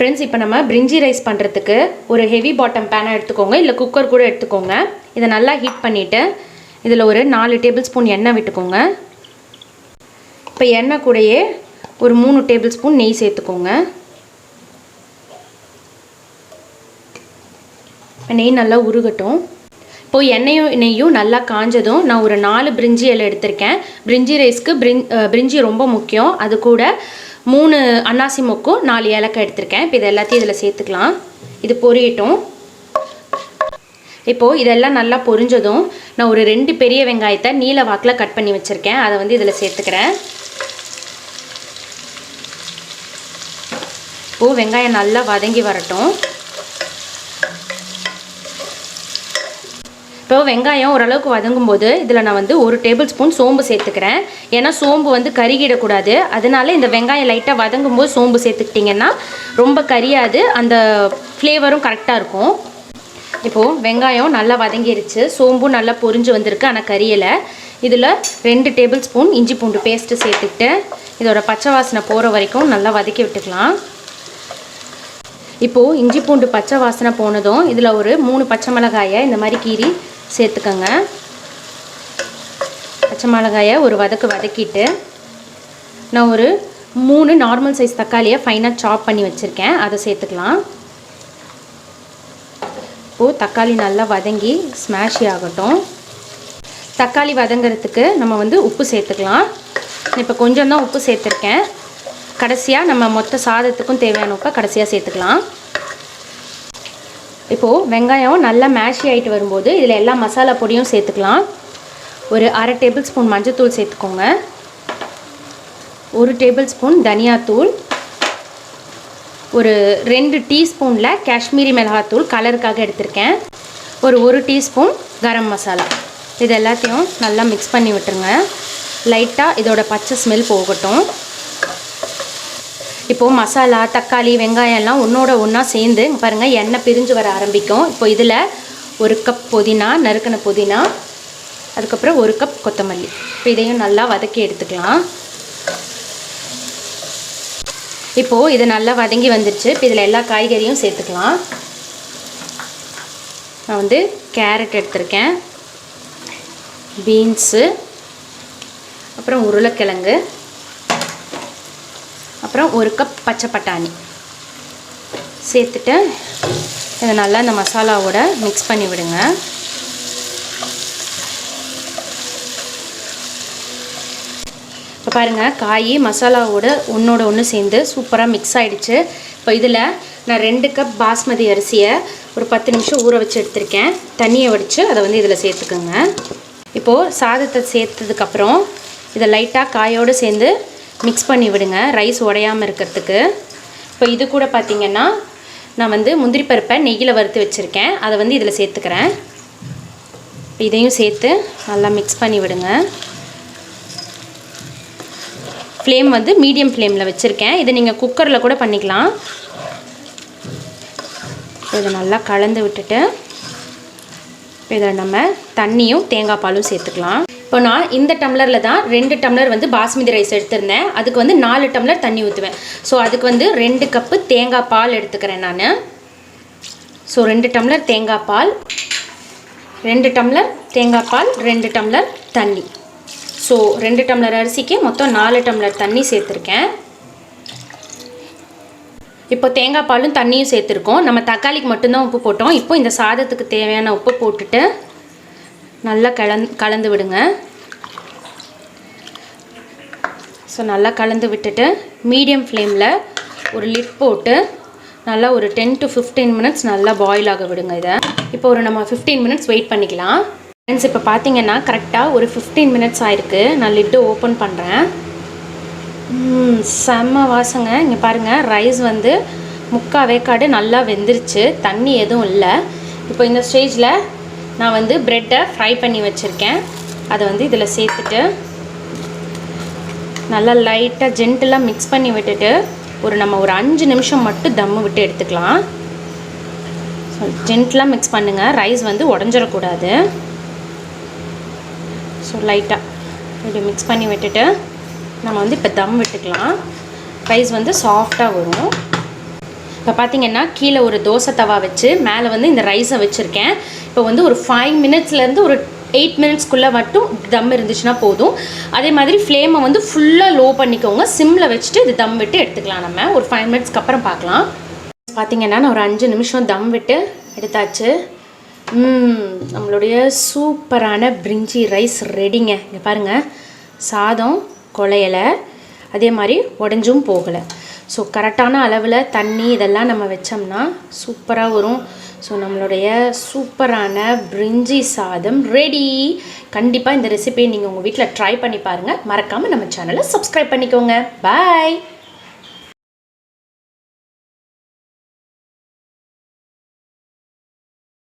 Friends இப்போ நம்ம பிரிஞ்சி ரைஸ் பண்றதுக்கு ஒரு ஹெவி பாட்டம் pan எடுத்துக்கோங்க இல்ல குக்கர் கூட எடுத்துக்கோங்க இத நல்லா ஹீட் பண்ணிட்டு இதுல ஒரு 4 டேபிள்ஸ்பூன் எண்ணெய் விட்டுக்கோங்க இப்போ எண்ணெய் கூடயே ஒரு 3 டேபிள்ஸ்பூன் நெய் சேர்த்துக்கோங்க நெய் நல்லா உருகட்டும் இப்போ எண்ணெயும் நெய்யும் நல்லா காஞ்சதும் நான் ஒரு 4 பிரிஞ்சி இலை எடுத்துர்க்கேன் பிரிஞ்சி ரைஸ்க்கு பிரிஞ்சி ரொம்ப முக்கியம் அது கூட 3 அன்னாசி மொக்கு 4 ஏலக்காய் எடுத்துர்க்கேன் இப்போ இத எல்லாத்தையும் இதல சேர்த்துக்கலாம் இது பொரியட்டும் இப்போ இதெல்லாம் நல்லா பொரிஞ்சதும் நான் ஒரு 2 பெரிய வெங்காயத்தை நீல வாக்குல கட் பண்ணி வச்சிருக்கேன் அத வந்து இதல சேர்த்துக்கறேன் இப்போ வெங்காயம் நல்லா வதங்கி வரட்டும் இப்போ வெங்காயம் ஓரளவுக்கு வதங்கும்போது இதல நான் வந்து 1 டேபிள்ஸ்பூன் சோம்பு சேர்த்துக்கறேன் ஏனா சோம்பு வந்து கரிகிட கூடாது அதனால இந்த வெங்காயம் லைட்டா வதங்கும்போது சோம்பு சேர்த்துக்கிட்டீங்கன்னா ரொம்ப கரியாது அந்த ஃப்ளேவரும் கரெக்ட்டா இருக்கும் இப்போ வெங்காயம் நல்லா வதங்கிருச்சு சோம்பு நல்லா பொரிஞ்சு வந்திருக்கு ஆனா கரியல இதுல 2 டேபிள்ஸ்பூன் இஞ்சி பூண்டு பேஸ்ட் சேர்த்துட்டு இதோட பச்சை வாசனை போற வரைக்கும் நல்லா வதக்கி விட்டுக்கலாம் இப்போ இஞ்சி பூண்டு பச்சை வாசனை போனதும் இதுல ஒரு 3 பச்சை மிளகாயை இந்த மாதிரி கீறி சேர்த்துக்கங்க பச்சை மிளகாயை ஒரு வதக்கிட்டு நான் ஒரு 3 நார்மல் சைஸ் தக்காளியை ஃபைனா சாப் பண்ணி வச்சிருக்கேன் அதை சேர்த்துக்கலாம் இப்போ தக்காளி நல்லா வதங்கி ஸ்மாஷி ஆகட்டும் தக்காளி வதங்கிறதுக்கு நம்ம வந்து உப்பு சேர்த்துக்கலாம் இப்போ கொஞ்சம் தான் உப்பு சேர்த்திருக்கேன் கடைசியா நம்ம மொத்த சாதத்துக்கும் தேவையான உப்பு கடைசியா சேர்த்துக்கலாம் இப்போ வெங்காயம் நல்லா மேஷி ஆயிட்டு வரும்போது இதல எல்லா மசாலா பொடியும் சேர்த்துக்கலாம் ஒரு 1/2 டேபிள்ஸ்பூன் மஞ்சள் தூள் சேர்த்துக்கோங்க 1 டேபிள்ஸ்பூன் தனியா தூள் ஒரு 2 டீஸ்பூன்ல காஷ்மீரி மிளகாய் தூள் கலருக்காக எடுத்துர்க்கேன் ஒரு 1 டீஸ்பூன் கரம் மசாலா இது எல்லாத்தையும் நல்லா mix பண்ணி விட்டுருங்க லைட்டா இதோட பச்சை ஸ்மெல் போகட்டும் இப்போ மசாலா தக்காளி வெங்காயம் எல்லாம் ஒண்ணோட ஒண்ணா சேர்ந்து பாருங்க எண்ணெய் பிரிஞ்சு வர ஆரம்பிக்கும் இப்போ இதுல 1 கப் புதினா நறுக்கின புதினா அதுக்கு அப்புறம் 1 கப் கொத்தமல்லி இப்போ இதையும் நல்லா வதக்கி எடுத்துக்கலாம் இப்போ இது நல்லா வதங்கி வந்துருச்சு இப்போ இதல எல்லா காய்கறியும் சேர்த்துக்கலாம் நான் வந்து கேரட் எடுத்துர்க்கேன் பீன்ஸ் அப்புறம் உருளைக்கிழங்கு அப்புறம் 1 கப் பச்சை பட்டாணி சேர்த்துட்டு இத நல்லா இந்த மசாலாவோட mix பண்ணி விடுங்க இப்போ பாருங்க காய் மசாலாவோட ஒண்ணோட ஒண்ணு சேர்ந்து சூப்பரா mix ஆயிடுச்சு இப்போ இதல நான் 2 கப் பாஸ்மதி அரிசியை ஒரு 10 நிமிஷம் ஊற வச்சு எடுத்துர்க்கேன் தண்ணியை வடிச்சு அத வந்து இதல சேர்த்துக்கங்க இப்போ சாதத்தை சேர்த்ததுக்கு அப்புறம் இத லைட்டா காயோட சேர்ந்து mix பண்ணி விடுங்க ரைஸ் உடையாம இருக்கிறதுக்கு இப்போ இது கூட பாத்தீங்கன்னா நான் வந்து முந்திரி பருப்பை நெய்யில வறுத்து வச்சிருக்கேன் அத வந்து இதல சேர்த்துக்கறேன் இதையும் சேர்த்து நல்லா mix பண்ணி விடுங்க ஃப்ளேம் வந்து மீடியம் ஃப்ளேம்ல வச்சிருக்கேன் இத நீங்க குக்கர்ல கூட பண்ணிக்கலாம் இத நல்லா கலந்து விட்டுட்டு இத நம்ம தண்ணியும் தேங்காய் பாலும் சேர்த்துக்கலாம் இப்போ நான் இந்த டம்ளர்ல தான் 2 டம்ளர் வந்து பாஸ்மதி ரைஸ் எடுத்துர்ந்தேன் அதுக்கு வந்து 4 டம்ளர் தண்ணி ஊத்துவேன் சோ அதுக்கு வந்து 2 கப் தேங்காய் பால் எடுத்துக்கறேன் நான் சோ 2 டம்ளர் தேங்காய் பால் 2 டம்ளர் தேங்காய் பால் 2 டம்ளர் தண்ணி சோ 2 டம்ளர் அரிசிக்கு மொத்தம் 4 டம்ளர் தண்ணி சேர்த்திருக்கேன் இப்போ தேங்காய் பாலும் தண்ணியும் சேர்த்திருக்கோம் நம்ம தக்காளிக்கு மட்டும் தான் உப்பு போட்டோம் இப்போ இந்த சாதத்துக்கு தேவையான உப்பு போட்டுட்டு நல்லா கலந்து விடுங்க சோ நல்லா கலந்து விட்டுட்டு மீடியம் ஃப்ளேம்ல ஒரு லிட் போட்டு நல்லா ஒரு 10 to 15 மினிட்ஸ் நல்லா பாயில் ஆக விடுங்க இத இப்போ ஒரு நம்ம 15 மினிட்ஸ் வெயிட் பண்ணிக்கலாம் फ्रेंड्स இப்போ பாத்தீங்கன்னா கரெக்ட்டா ஒரு 15 மினிட்ஸ் ஆயிருக்கு நான் லிட் ஓபன் பண்றேன் செம்ம வாசங்க இங்க பாருங்க ரைஸ் வந்து முக்கா வேக்காடு நல்லா வெந்திருச்சு தண்ணி எதுவும் இல்ல இப்போ இந்த ஸ்டேஜ்ல நான் வந்து பிரெட்ட ஃப்ரை பண்ணி வச்சிருக்கேன் அத வந்து இதல சேர்த்துட்டு நல்லா லைட்டா ஜென்டிலா mix பண்ணி விட்டுட்டு நம்ம ஒரு 5 நிமிஷம் மட்டும் தம் விட்டு எடுத்துக்கலாம் சோ ஜென்டிலா mix பண்ணுங்க ரைஸ் வந்து உடைஞ்சிர கூடாது சோ லைட்டா இது mix பண்ணி விட்டுட்டு நம்ம வந்து இப்ப தம் விட்டுக்கலாம் ரைஸ் வந்து சாஃப்ட்டா வரும் இப்போ பார்த்தீங்கன்னா கீழே ஒரு தோசை தவா வச்சு மேலே வந்து இந்த ரைஸை வச்சுருக்கேன். இப்போ வந்து ஒரு 5 மினிட்ஸ்லேருந்து ஒரு 8 மினிட்ஸ்க்குள்ளே மட்டும் தம் இருந்துச்சுன்னா போதும். அதே மாதிரி ஃப்ளேமை வந்து ஃபுல்லாக லோ பண்ணிக்கோங்க. சிம்மில் வச்சுட்டு இது தம் விட்டு எடுத்துக்கலாம். நம்ம ஒரு 5 மினிட்ஸ்க்கு அப்புறம் பார்க்கலாம். பார்த்தீங்கன்னா நான் ஒரு 5 நிமிஷம் தம் விட்டு எடுத்தாச்சு. நம்மளுடைய சூப்பரான பிரிஞ்சி ரைஸ் ரெடிங்க. இங்கே பாருங்கள், சாதம் குழையலை, அதே மாதிரி உடஞ்சும் போகலை. ஸோ கரெக்டான அளவில் தண்ணி இதெல்லாம் நம்ம வச்சோம்னா சூப்பராக வரும். ஸோ நம்மளுடைய சூப்பரான பிரிஞ்சி சாதம் ரெடி. கண்டிப்பாக இந்த ரெசிபியை நீங்கள் உங்கள் வீட்டில் ட்ரை பண்ணி பாருங்கள். மறக்காமல் நம்ம சேனலை சப்ஸ்கிரைப் பண்ணிக்கோங்க. பாய்.